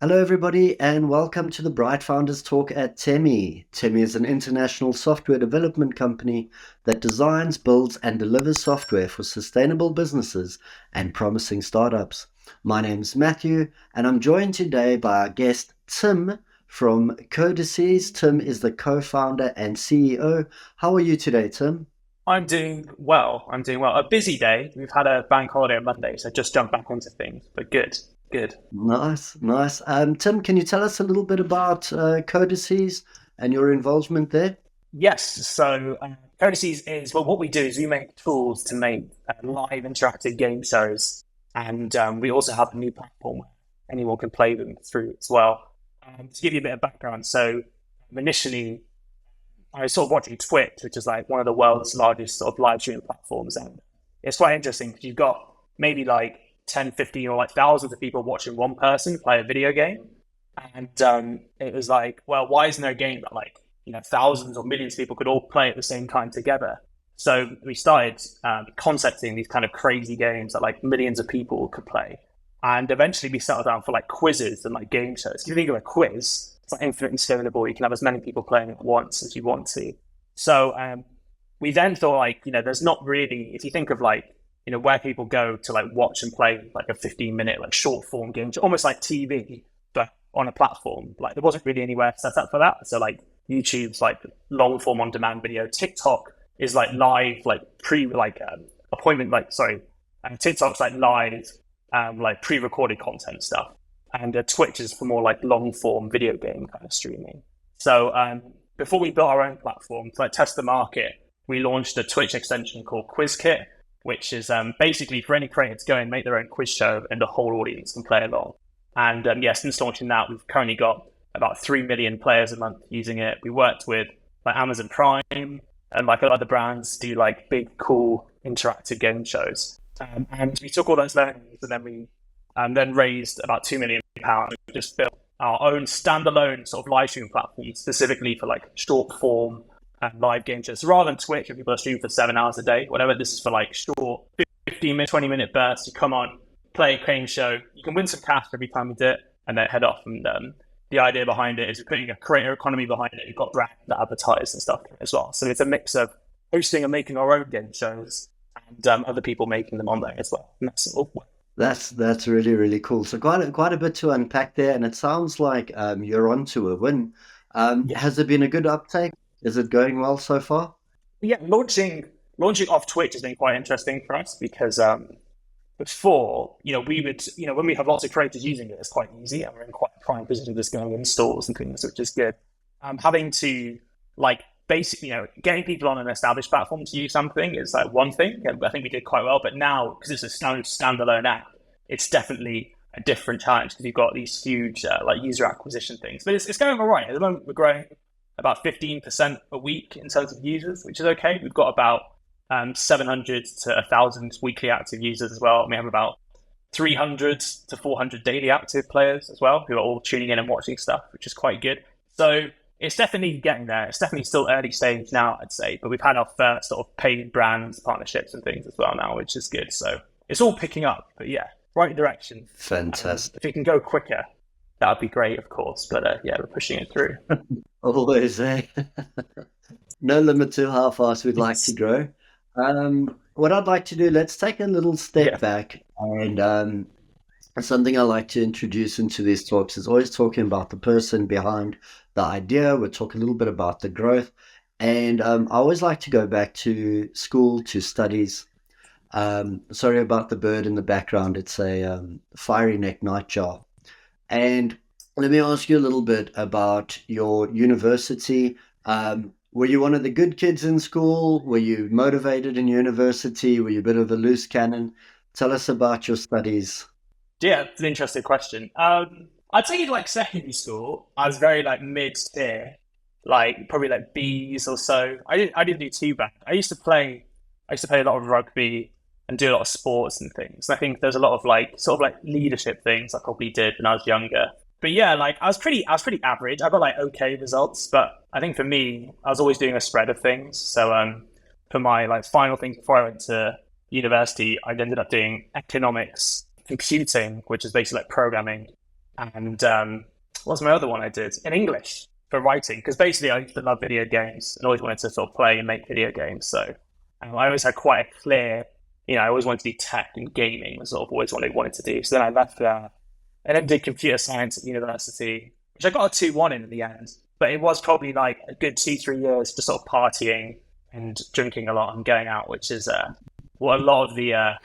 Hello, everybody, and welcome to the Bright Founders Talk at Temi. Temi is an international software development company that designs, builds, and delivers software for sustainable businesses and promising startups. My name's Matthew, and I'm joined today by our guest, Tim from Codices. Tim is the co-founder and CEO. How are you today, Tim? I'm doing well. I'm doing well. A busy day. We've had a bank holiday on Monday, so just jumped back into things. But good, good. Nice, nice. Tim, can you tell us a little bit about Codices and your involvement there? Yes. So, Courtesies is well. What we do is we make tools to make live interactive game shows, and we also have a new platform where anyone can play them through as well. To give you a bit of background, so initially I was sort of watching Twitch, which is like one of the world's largest sort of live streaming platforms. And it's quite interesting because you've got maybe like 10, 15, or like thousands of people watching one person play a video game. And it was like, well, why isn't there a game that like, thousands or millions of people could all play at the same time together? So we started concepting these kind of crazy games that like millions of people could play. And eventually we settled down for like quizzes and like game shows. If you think of a quiz, it's like infinitely scalable. You can have as many people playing at once as you want to. So we then thought like, there's not really, if you think of like, where people go to like watch and play like a 15-minute like short form game, almost like TV, but on a platform, like there wasn't really anywhere set up for that. So like YouTube's like long form on demand video. TikTok is like live, like appointment, and TikTok's like live, like pre-recorded content stuff. And Twitch is for more like long form video game kind of streaming. So before we built our own platform to like test the market, we launched a Twitch extension called QuizKit, which is basically for any creator to go and make their own quiz show and the whole audience can play along. And since launching that, we've currently got about 3 million players a month using it. We worked with like Amazon Prime and like other brands do like big, cool interactive game shows. And we took all those learnings and then we then raised about £2 million. We just built our own standalone sort of live stream platform specifically for like short form and live game shows. So rather than Twitch, where people are streaming for 7 hours a day, whatever, this is for like short 15-minute, 20-minute bursts. You come on, play a game show. You can win some cash every time you do it and then head off. And the idea behind it is we're putting a creator economy behind it. You've got brands that advertise and stuff as well. So it's a mix of hosting and making our own game shows and other people making them on there as well. And that's all. That's really, really cool. So quite a bit to unpack there, and it sounds like you're onto a win. Yeah. Has there been a good uptake? Is it going well so far? Yeah, launching off Twitch has been quite interesting for us because before, we would, when we have lots of creators using it, it's quite easy and we're in quite a prime position just going in stores and things, which is good. Having to like basically, getting people on an established platform to use something is like one thing. And I think we did quite well, but now because it's a standalone app, it's definitely a different challenge because you've got these huge like user acquisition things. But it's going all right. At the moment, we're growing about 15% a week in terms of users, which is okay. We've got about 700 to 1,000 weekly active users as well. And we have about 300 to 400 daily active players as well, who are all tuning in and watching stuff, which is quite good. So it's definitely getting there. It's definitely still early stage now, I'd say, but we've had our first sort of paid brands, partnerships and things as well now, which is good. So it's all picking up, but yeah, right direction. Fantastic. If it can go quicker, that would be great, of course. But we're pushing it through. Always, eh? No limit to how fast we'd like to grow. What I'd like to do, let's take a little step Yeah. back, and something I like to introduce into these talks is always talking about the person behind the idea. We'll talk a little bit about the growth, and I always like to go back to school, to studies. Sorry about the bird in the background. It's a fiery neck nightjar. And let me ask you a little bit about your university. Were you one of the good kids in school? Were you motivated in university? Were you a bit of a loose cannon? Tell us about your studies. Yeah, it's an interesting question. I'd say like secondary school, I was very like mid tier, like probably like B's or so. I didn't do too bad. I used to play a lot of rugby and do a lot of sports and things. And I think there's a lot of like sort of like leadership things I probably did when I was younger. But yeah, like I was pretty average. I got like okay results, but I think for me, I was always doing a spread of things. So for my like final things before I went to university, I ended up doing economics, computing, which is basically like programming, And what's my other one I did? In English for writing, because basically I used to love video games and always wanted to sort of play and make video games. So I always had quite a clear, I always wanted to do tech and gaming was sort of always what I wanted to do. So then I left there and then did computer science at university, which I got a 2-1 in the end. But it was probably like a good 2-3 years just sort of partying and drinking a lot and going out, which is what a lot of the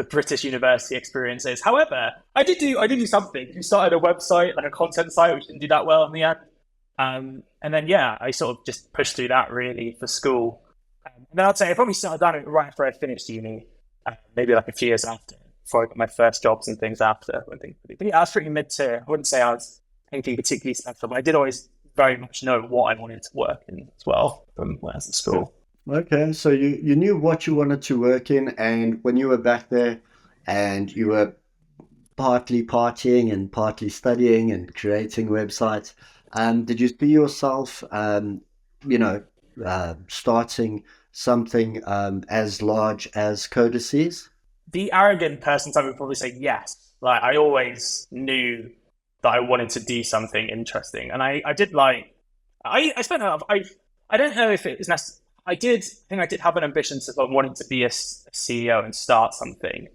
British university experience is. However, I did do something. We started a website, like a content site, which didn't do that well in the end. And then, I sort of just pushed through that really for school. And then I'd say I probably started down it right after I finished uni, maybe like a few years after, before I got my first jobs and things after. But yeah, I was pretty mid-tier. I wouldn't say I was anything particularly special, but I did always very much know what I wanted to work in as well from when I was at school. Okay, so you knew what you wanted to work in, and when you were back there and you were partly partying and partly studying and creating websites, did you see yourself, starting something as large as Codices? The arrogant person type would probably say yes. Like I always knew that I wanted to do something interesting, and I did like I spent a lot of I don't know if it was necessary. I think I did have an ambition to wanting to be a CEO and start something.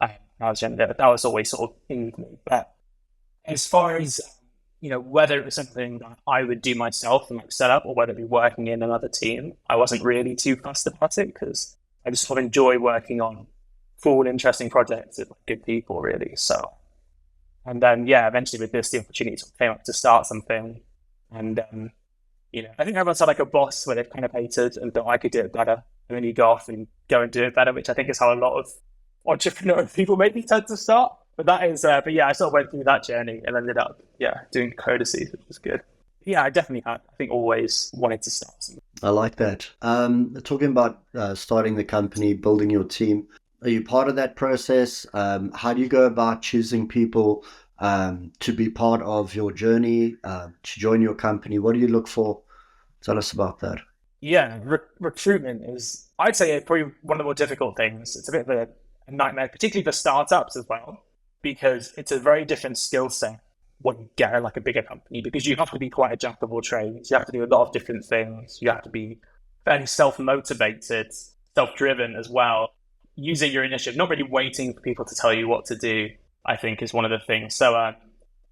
I was younger, that was always sort of in me. But as far as whether it was something that I would do myself and like set up, or whether it be working in another team, I wasn't really too fussed about it because I just sort of enjoy working on cool, interesting projects with good people, really. So, and then eventually with this, the opportunity came up to start something, and I think everyone's had like a boss where they've kind of hated and thought I could do it better, and then you go off and go and do it better, which I think is how a lot of entrepreneurial people maybe tend to start. But that is, I sort of went through that journey and ended up, doing Codices, which was good. Yeah, I definitely had, I think, always wanted to start something. I like that. Talking about starting the company, building your team, are you part of that process? How do you go about choosing people to be part of your journey, to join your company? What do you look for? Tell us about that. Yeah, recruitment is, I'd say, probably one of the more difficult things. It's a bit of a nightmare, particularly for startups as well, because it's a very different skill set when you get like a bigger company, because you have to be quite a jack of all trades. You have to do a lot of different things. You have to be fairly self-motivated, self-driven as well, using your initiative, not really waiting for people to tell you what to do, I think is one of the things. So,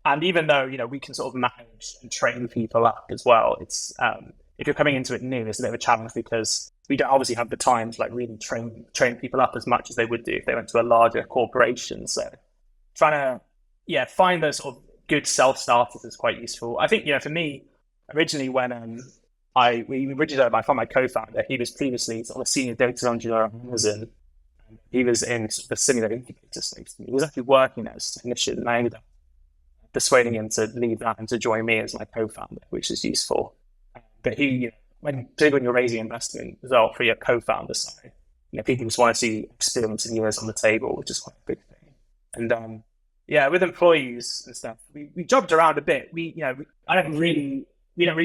and even though, we can sort of manage and train people up as well, it's, if you're coming into it new, it's a bit of a challenge because we don't obviously have the time to like really train people up as much as they would do if they went to a larger corporation. So trying to, find those sort of good self-starters is quite useful. I think, for me, originally when I found my co-founder, he was previously sort of a senior data engineer at Amazon. He was in the similar incubator space. He was actually working as a technician, and I ended up persuading him to leave that and to join me as my co-founder, which is useful. But he, particularly when you're raising investment as well for your co-founder side, people just want to see experience and years on the table, which is quite a big thing. And with employees and stuff, we jumped around a bit. We don't really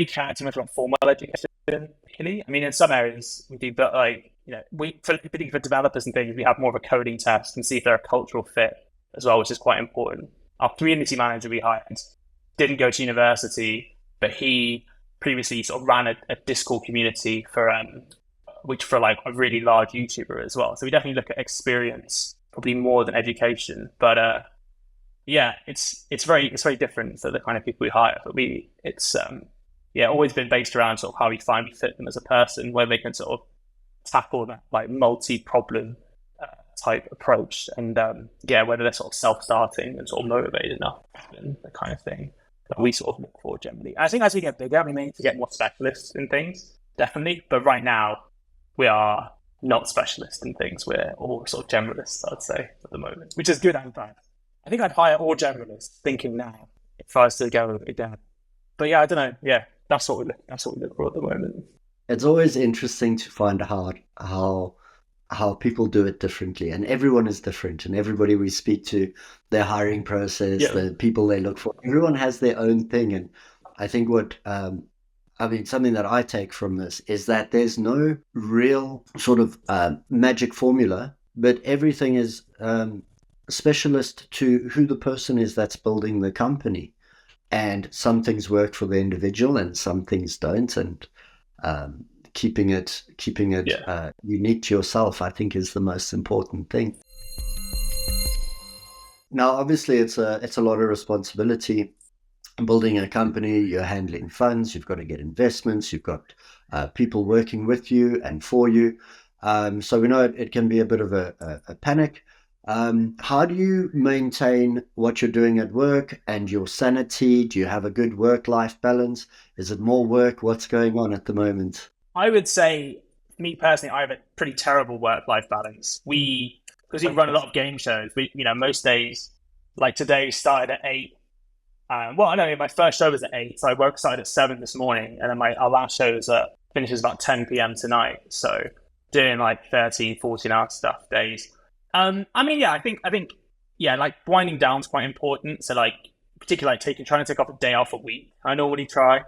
care too much about formal education, particularly. I mean, in some areas we do, but particularly for developers and things, we have more of a coding test and see if they're a cultural fit as well, which is quite important. Our community manager we hired didn't go to university, but he previously sort of ran a Discord community for like a really large YouTuber as well. So we definitely look at experience probably more than education. But it's very different to the kind of people we hire. But it's always been based around sort of how we find we fit them as a person, where they can sort of tackle that like multi-problem type approach, and whether they're sort of self-starting and sort of motivated enough, and the kind of thing that we sort of look for generally. I think as we get bigger, we may need to get more specialists in things, definitely. But right now, we are not specialists in things. We're all sort of generalists, I'd say, at the moment, which is good and bad. I think I'd hire all generalists, thinking now, if I was to go down. But I don't know. Yeah, that's what we look for at the moment. It's always interesting to find out how people do it differently, and everyone is different, and everybody we speak to, their hiring process, the people they look for, everyone has their own thing. And I think something that I take from this is that there's no real sort of magic formula, but everything is specialist to who the person is that's building the company. and some things work for the individual and some things don't. And um, keeping it Yeah. unique to yourself, I think, is the most important thing. Now, obviously, it's a lot of responsibility. Building a company, you're handling funds, you've got to get investments, you've got people working with you and for you. So we know it can be a bit of a panic. How do you maintain what you're doing at work and your sanity? Do you have a good work-life balance? Is it more work? What's going on at the moment? I would say, me personally, I have a pretty terrible work-life balance. Because we run a lot of game shows, most days, like today, started at 8. Well, I know my first show was at 8, so I started at 7 this morning, and then our last show finishes about 10 p.m. tonight. So doing like 13, 14-hour stuff days. I mean, yeah, I think, yeah, like winding down is quite important. So like, particularly like trying to take off a day off a week. I normally try.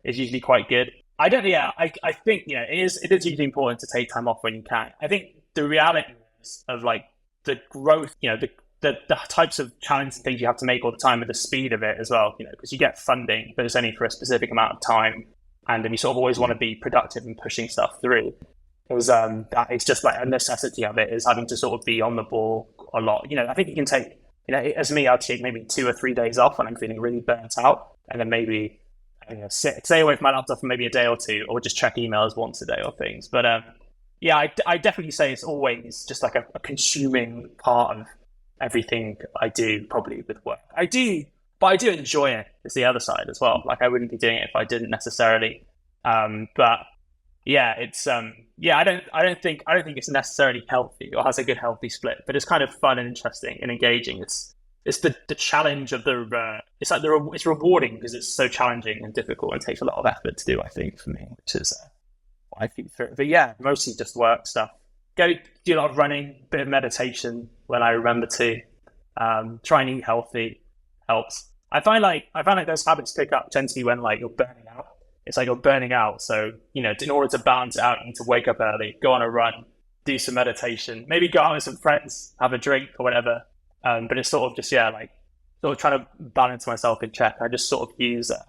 It's usually quite good. I don't, yeah, I think, it is usually important to take time off when you can. I think the reality is of like the growth, the types of challenging things you have to make all the time and the speed of it as well, because you get funding, but it's only for a specific amount of time. And then you sort of always want to be productive and pushing stuff through. Because it's just like a necessity of it is having to sort of be on the ball a lot. I think you can take, as me, I'll take maybe 2 or 3 days off when I'm feeling really burnt out. And then maybe stay away from my laptop for maybe a day or two, or just check emails once a day or things. But yeah, I definitely say it's always just like a consuming part of everything I do, probably with work. But I do enjoy it. It's the other side as well. Like I wouldn't be doing it if I didn't necessarily. But yeah, it's yeah. I don't think it's necessarily healthy or has a good healthy split, but it's kind of fun and interesting and engaging. It's the challenge of it's rewarding because it's so challenging and difficult and takes a lot of effort to do. I think for me, which is what I think through. But yeah, mostly just work stuff. Go do a lot of running, bit of meditation when I remember to. Try and eat healthy helps. I find like those habits pick up tend to be when like you're burning out. It's like you're burning out. So, in order to balance it out, you need to wake up early, go on a run, do some meditation, maybe go out with some friends, have a drink or whatever. But it's sort of just, yeah, like sort of trying to balance myself in check. I just sort of use a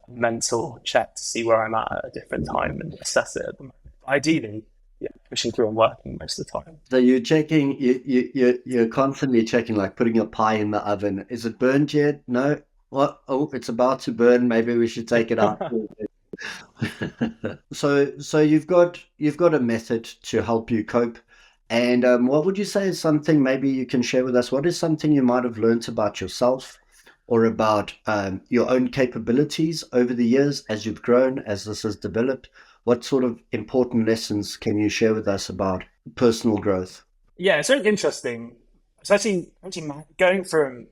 mental check to see where I'm at a different time and assess it at the moment. Ideally, yeah, pushing through and working most of the time. So you're checking, you're constantly checking, like putting a pie in the oven. Is it burnt yet? No. What? Oh, it's about to burn. Maybe we should take it out. So you've got a method to help you cope. And what would you say is something maybe you can share with us? What is something you might have learned about yourself or about your own capabilities over the years as you've grown, as this has developed? What sort of important lessons can you share with us about personal growth? Yeah, it's really interesting. Actually going from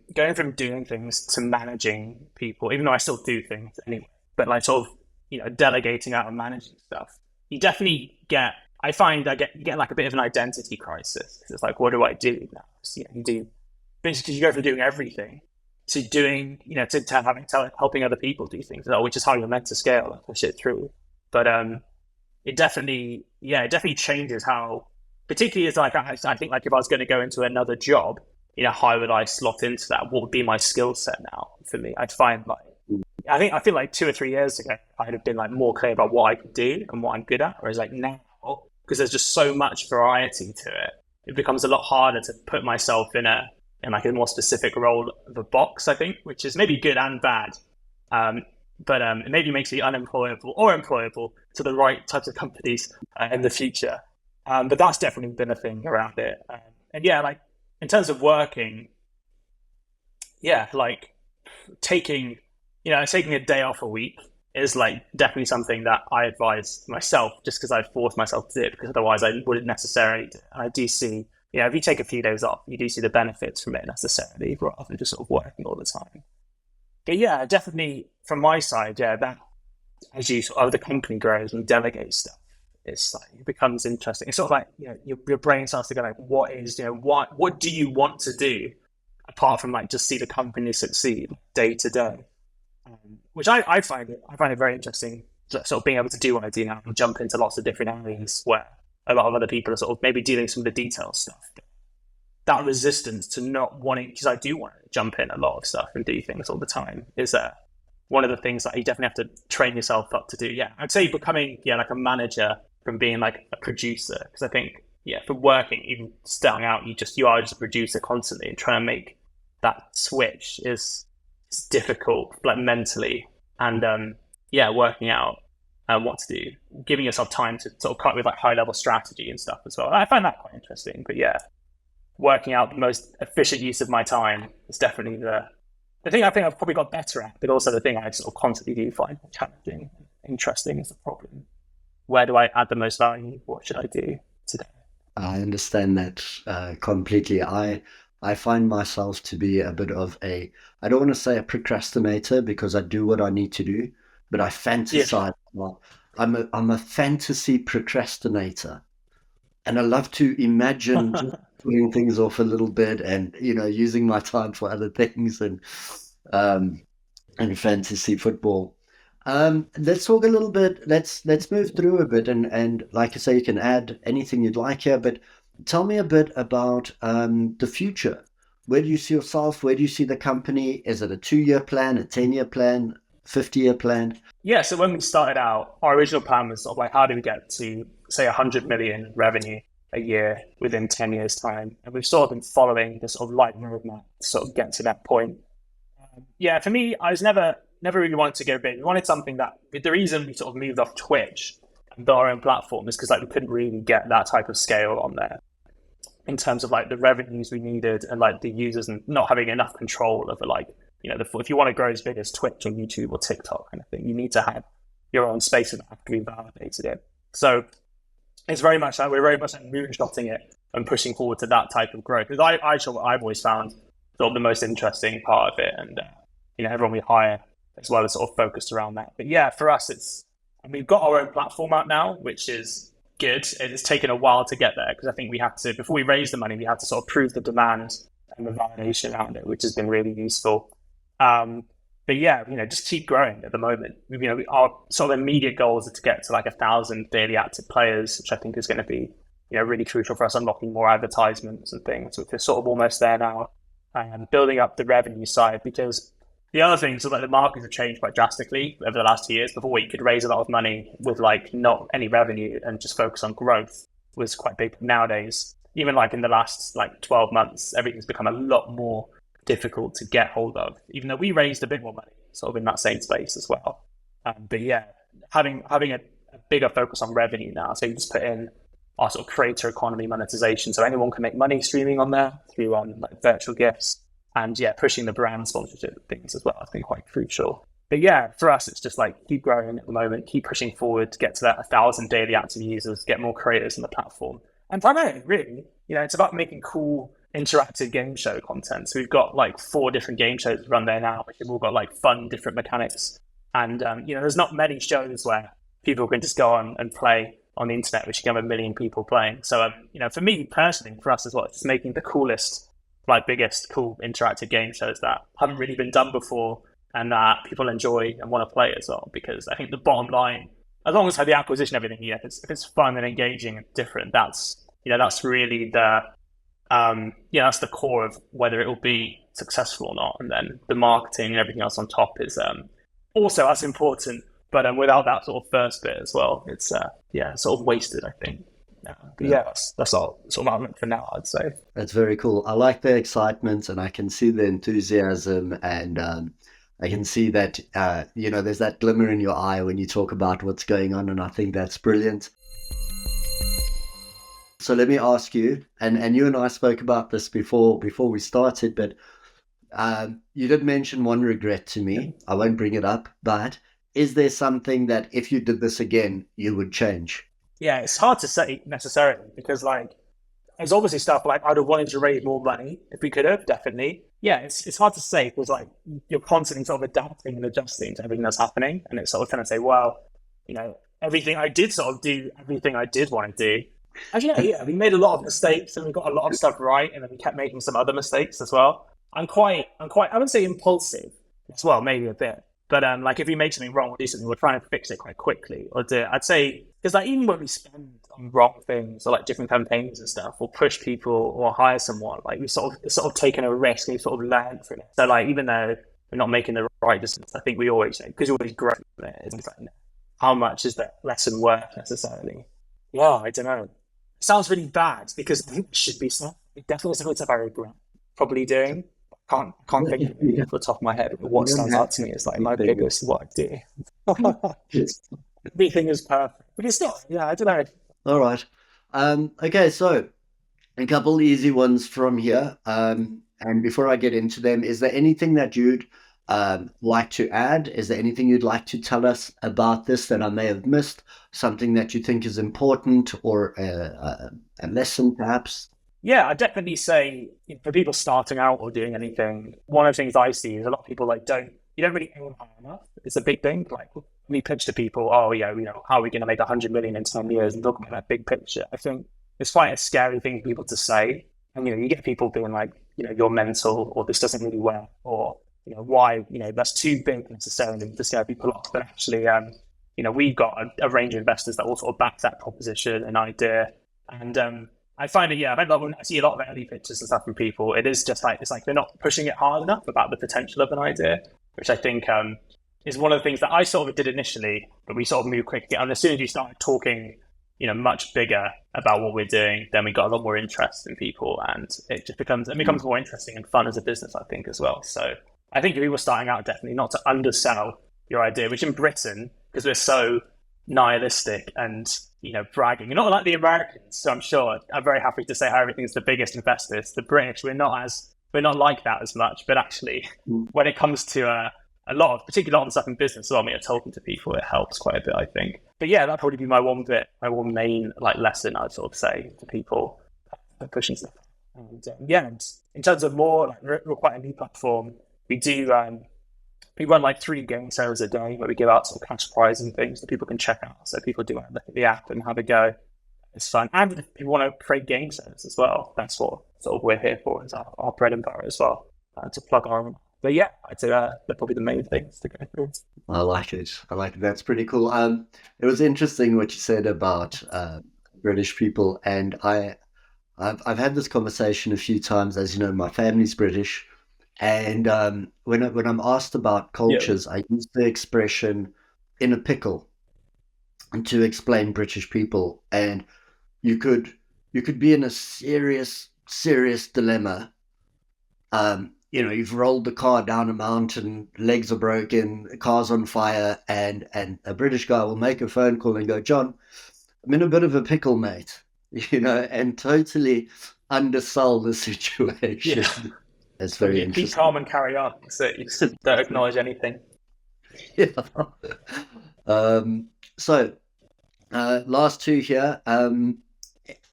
doing things to managing people, even though I still do things anyway, but like sort of delegating out and managing stuff. You definitely get. I find you get like a bit of an identity crisis. It's like, what do I do now? So, you do basically you go from doing everything to doing to helping other people do things, which is how you're meant to scale and push it through. But it definitely changes how, particularly as like I think like if I was going to go into another job, how would I slot into that? What would be my skill set now for me? I'd find like I feel like 2 or 3 years ago I'd have been like more clear about what I could do and what I'm good at, whereas like now, because there's just so much variety to it, it becomes a lot harder to put myself in like a more specific role of a box, I think, which is maybe good and bad. But it maybe makes me unemployable or employable to the right types of companies in the future. But that's definitely been a thing around it. And yeah, like in terms of working, yeah, like taking a day off a week is like definitely something that I advise myself, just because I forced myself to do it, because otherwise I wouldn't necessarily do it. And I do see, if you take a few days off, you do see the benefits from it necessarily, rather than just sort of working all the time. But yeah, definitely from my side, yeah, that as the company grows and delegates stuff, it's like it becomes interesting. It's sort of like your brain starts to go like, what do you want to do apart from like just see the company succeed day to day, which I find it very interesting. Sort of being able to do what I do now and jump into lots of different areas where a lot of other people are sort of maybe dealing some of the detail stuff. That resistance to not wanting, because I do want to jump in a lot of stuff and do things all the time, is one of the things that you definitely have to train yourself up to do. Yeah, I'd say becoming like a manager from being like a producer, because I think for working, even starting out, you are just a producer constantly, and trying to make that switch is difficult, like mentally, and working out what to do, giving yourself time to sort of come up with like high level strategy and stuff as well. I find that quite interesting. But yeah, working out the most efficient use of my time is definitely the thing I think I've probably got better at, but also the thing I sort of constantly do find challenging, interesting is the problem. Where do I add the most value? What should I do today? I understand that completely. I find myself to be a bit of I don't want to say a procrastinator because I do what I need to do, but I Yeah. fantasize. Well, I'm a fantasy procrastinator, and I love to imagine just putting things off a little bit, and using my time for other things, um, and fantasy football. Let's talk a little bit. Let's move through a bit, and like I say, you can add anything you'd like here. But tell me a bit about the future. Where do you see yourself? Where do you see the company? Is it a 2-year plan, a 10-year plan, 50-year plan? Yeah, so when we started out, our original plan was sort of like, how do we get to, say, 100 million revenue a year within 10 years' time? And we've sort of been following this sort of light roadmap to sort of get to that point. For me, I was never really wanted to go big. We wanted something that, the reason we sort of moved off Twitch and built our own platform is because like we couldn't really get that type of scale on there in terms of like the revenues we needed and like the users, and not having enough control over like, if you want to grow as big as Twitch or YouTube or TikTok kind of thing, you need to have your own space and have to be validated it. So it's very much like we're very much like moonshotting it and pushing forward to that type of growth. Because I've always found sort of the most interesting part of it, and everyone we hire as well is sort of focused around that. But yeah, for us, we've got our own platform out now, which is good. It's taken a while to get there because I think we had to, before we raised the money, we had to sort of prove the demand and the validation around it, which has been really useful. But yeah, just keep growing at the moment. Our sort of immediate goals are to get to like 1,000 daily active players, which I think is going to be, really crucial for us unlocking more advertisements and things, which is sort of almost there now, and building up the revenue side. Because the other thing is like the markets have changed quite drastically over the last 2 years. Before, you could raise a lot of money with like not any revenue and just focus on growth was quite big. Nowadays, even like in the last like 12 months, everything's become a lot more difficult to get hold of, even though we raised a bit more money sort of in that same space as well. But yeah, having a bigger focus on revenue now. So you just put in our sort of creator economy monetization, so anyone can make money streaming on there through like virtual gifts, and pushing the brand sponsorship things as well. I think quite crucial. But yeah, for us, it's just like keep growing at the moment, keep pushing forward to get to that 1,000 daily active users, get more creators on the platform, and primarily, really, it's about making cool interactive game show content. So we've got like 4 different game shows run there now, which have all got like fun different mechanics. And there's not many shows where people can just go on and play on the internet, which you can have 1 million people playing. So for me personally, for us as well, it's just making the coolest, like biggest cool interactive game shows that haven't really been done before and that people enjoy and want to play as well. Because I think the bottom line, as long as the acquisition, everything, if it's fun and engaging and different, that's really that's the core of whether it will be successful or not. And then the marketing and everything else on top is also as important. But without that sort of first bit as well, it's sort of wasted, I think. But that's all sort of outlook for now, I'd say. That's very cool. I like the excitement, and I can see the enthusiasm, and I can see that there's that glimmer in your eye when you talk about what's going on, and I think that's brilliant. So let me ask you, and you and I spoke about this before we started, but you did mention one regret to me. I won't bring it up, but is there something that if you did this again, you would change? Yeah, it's hard to say necessarily because like there's obviously stuff like I'd have wanted to raise more money if we could have, definitely. Yeah, it's hard to say because like you're constantly sort of adapting and adjusting to everything that's happening, and it's sort of trying to say, well, everything I did sort of do, everything I did want to do. Actually, we made a lot of mistakes and we got a lot of stuff right, and then we kept making some other mistakes as well. I'm quite, I wouldn't say impulsive as well, maybe a bit. But like if we make something wrong or do something, we're trying to fix it quite quickly. Or I'd say, because like even when we spend on wrong things or like different campaigns and stuff, or push people or hire someone, like we've sort of taken a risk and we've sort of learned from it. So like even though we're not making the right decisions. I think we always say, because you always grow there, it's like, how much is that lesson worth necessarily? Yeah, I don't know. It sounds really bad because I think it should be stuff. It definitely something that I regret probably doing. Can't think of it off the top of my head. But what stands out to me is like my biggest what I do. Everything is perfect, but it's not. Yeah, I don't know. All right. Okay, so a couple easy ones from here. And before I get into them, is there anything that you'd like to add? Is there anything you'd like to tell us about this that I may have missed? Something that you think is important, or a lesson, perhaps? Yeah, I definitely say for people starting out or doing anything, one of the things I see is a lot of people like you don't really aim high enough. It's a big thing. Like we pitch to people, oh yeah, how are we going to make 100 million in 10 years and talk about that big picture? I think it's quite a scary thing for people to say. And you get people being like, you're mental, or this doesn't really work, or why, that's too big necessarily to scare people off. But actually, we've got a range of investors that will sort of back that proposition and idea. And I find it, when I see a lot of early pitches and stuff from people, it is just like, it's like they're not pushing it hard enough about the potential of an idea, which I think is one of the things that I sort of did initially, but we sort of moved quickly. And as soon as you started talking, much bigger about what we're doing, then we got a lot more interest in people, and it becomes more interesting and fun as a business, I think, as well. So I think if we were starting out, definitely not to undersell your idea, which in Britain, because we're so nihilistic and bragging, you're not like the Americans, so I'm very happy to say how everything's the biggest investors. The British, we're not like that as much, but actually when it comes to particularly a lot of stuff in business, so when you're talking to people, it helps quite a bit, I think. But yeah, that'd probably be my one main like lesson I'd sort of say to people pushing stuff. And and in terms of more like we're quite a new platform. We do we run like 3 game shows a day where we give out some cash prize and things that people can check out. So people do look at the app and have a go. It's fun. And if people want to create game shows as well, that's what sort of we're here for, is our bread and butter as well, to plug our. But yeah, I'd say they're probably the main things to go through. I like it. That's pretty cool. It was interesting what you said about British people, and I've had this conversation a few times. As you know, my family's British, and when I'm asked about cultures, I use the expression "in a pickle" to explain British people. And you could be in a serious dilemma. You've rolled the car down a mountain, legs are broken, the car's on fire, and a British guy will make a phone call and go, "John, I'm in a bit of a pickle, mate," and totally undersell the situation. Yeah. It's very interesting. Be calm and carry on. So you don't acknowledge anything. Yeah. So, last 2 here.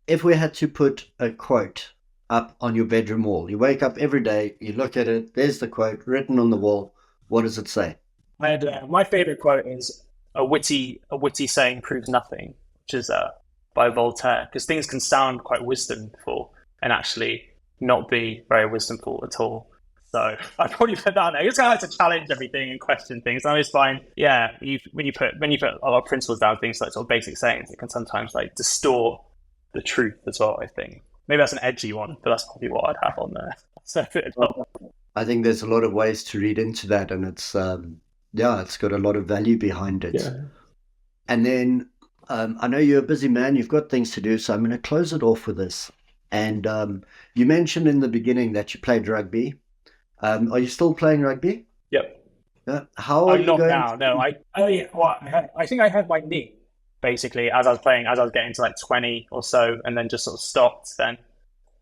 If we had to put a quote up on your bedroom wall, you wake up every day, you look at it, there's the quote written on the wall. What does it say? My favorite quote is a witty saying proves nothing, which is by Voltaire, because things can sound quite wisdomful and actually not be very wisdomful at all. So I probably put that on there. It's kind of like to challenge everything and question things. I always find, when you put a lot of principles down, things like sort of basic sayings, it can sometimes like distort the truth as well, I think. Maybe that's an edgy one, but that's probably what I'd have on there. So I think there's a lot of ways to read into that, and it's it's got a lot of value behind it. Yeah. And then I know you're a busy man, you've got things to do, so I'm going to close it off with this. And you mentioned in the beginning that you played rugby. Are you still playing rugby? Yep. How are I'm you not going? now. No, I think I had my knee basically as I was getting to like 20 or so, and then just sort of stopped. Then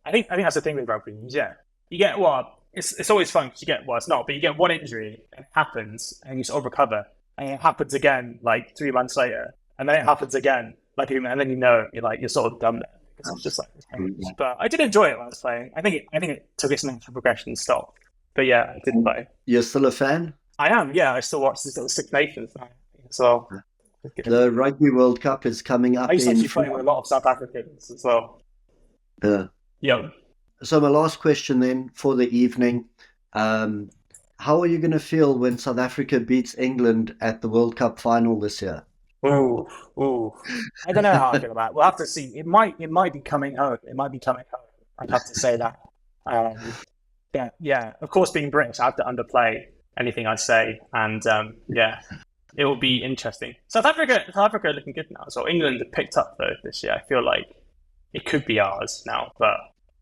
I think that's the thing with rugby. Yeah, you get it's always fun because it's not, but you get one injury and it happens, and you sort of recover, and it happens again like 3 months later, and then it happens again like, and then you're sort of done there. It's just like, but I did enjoy it when I was playing. I think it took its natural progression and stopped. But yeah, I did play. You're still a fan? I am. Yeah, I still watch the Six Nations as well. The Rugby World Cup is coming up. I used to actually play with a lot of South Africans as well. Yeah. So my last question then for the evening: how are you going to feel when South Africa beats England at the World Cup final this year? Ooh. I don't know how I feel about it. We'll have to see. It might be coming home. I'd have to say that. Yeah. Of course, being British, I have to underplay anything I say. And yeah, it will be interesting. South Africa are looking good now. So England have picked up though this year. I feel like it could be ours now, but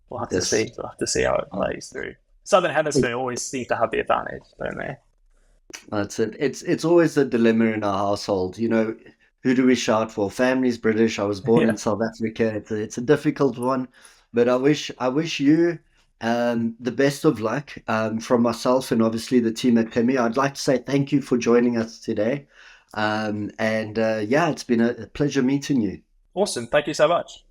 we'll have to Yes. see. We'll have to see how it plays through. Southern Hemisphere always seems to have the advantage, don't they? That's it. It's always a dilemma in our household. Who do we shout for? Family's British. I was born in Yeah. South Africa. It's a difficult one, but I wish you the best of luck from myself and obviously the team at Kemi. I'd like to say thank you for joining us today, and yeah, it's been a pleasure meeting you. Awesome. Thank you so much.